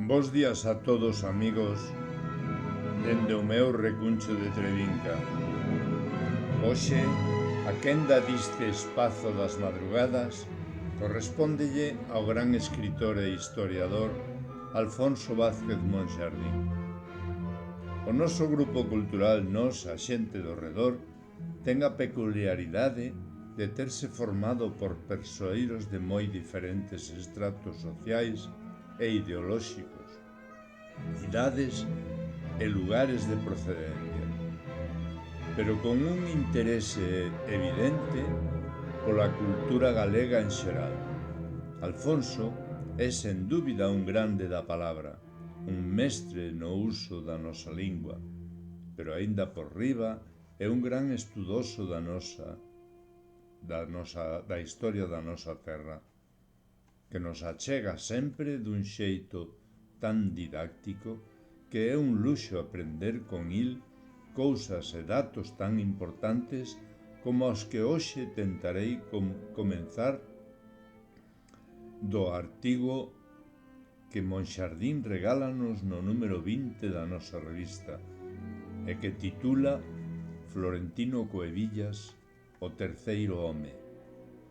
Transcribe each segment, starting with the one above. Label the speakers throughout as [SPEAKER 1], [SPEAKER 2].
[SPEAKER 1] Bos días a todos, amigos, dende o meu recuncho de Trevinca. Hoxe, a quenda diste espazo das madrugadas correspóndelle ao gran escritor e historiador Alfonso Vázquez Monxardín. O noso grupo cultural Nós, a xente do redor, ten a peculiaridade de terse formado por persoeiros de moi diferentes estratos sociais e ideolóxicos, idades e lugares de procedencia, pero con un interese evidente pola cultura galega en xeral. Alfonso é sen dúbida un grande da palabra, un mestre no uso da nosa lingua, pero aínda por riba é un gran estudoso da historia da nosa terra, que nos achega sempre dun xeito tan didáctico que é un luxo aprender con il cousas e datos tan importantes como os que hoxe tentarei comenzar do artigo que Monxardín regálanos no número 20 da nosa revista e que titula Florentino Cuevillas, o terceiro home,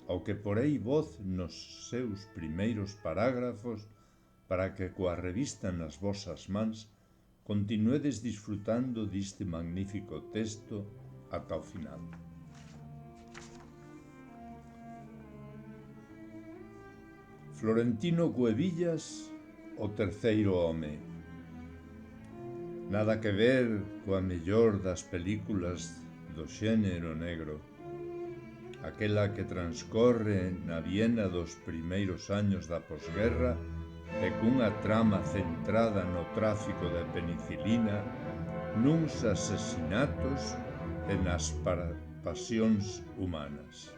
[SPEAKER 1] ao que porei voz nos seus primeiros parágrafos para que coa revista nas vosas mans continuedes disfrutando diste magnífico texto ata o final. Florentino Cuevillas, o terceiro home. Nada que ver coa mellor das películas do xénero negro, aquela que transcorre na Viena dos primeiros años da posguerra e cunha trama centrada no tráfico de penicilina, nuns asesinatos e nas pasións humanas.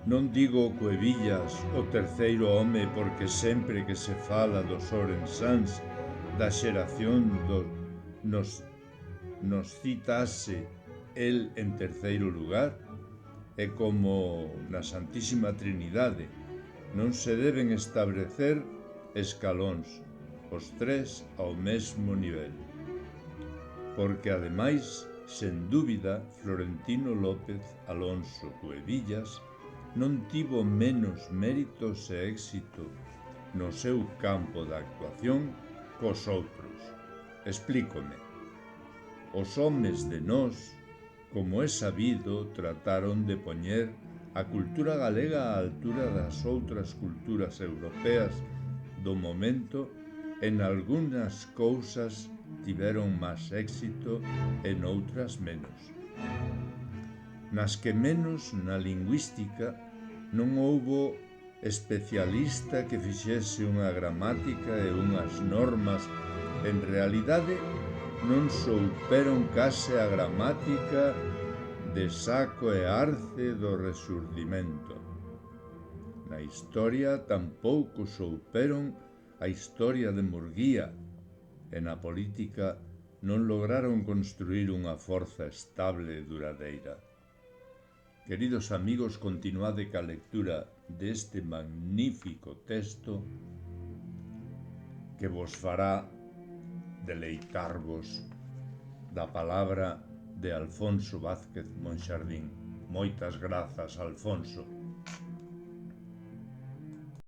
[SPEAKER 1] Non digo Cuevillas o terceiro home porque sempre que se fala dos orensáns da xeración nos citase el en terceiro lugar, e como na Santísima Trinidade non se deben establecer escalóns, os tres ao mesmo nivel. Porque, ademais, sen dúbida, Florentino López Alonso Cuevillas non tivo menos méritos e éxito no seu campo de actuación cos outros. Explícome. Os homes de Nós, como é sabido, trataron de poñer a cultura galega á altura das outras culturas europeas do momento. En algunhas cousas tiveron máis éxito e noutras menos. Nas que menos, na lingüística, non houbo especialista que fixese unha gramática e unhas normas. En realidade, non souperon case a gramática de Saco e Arce do Rexurdimento. Na historia tampouco souperon a historia de Murguía, e na política non lograron construir unha forza estable e duradeira. Queridos amigos, continuade ca lectura deste magnífico texto que vos fará deleitarvos da palabra de Alfonso Vázquez Monxardín. Moitas grazas, Alfonso.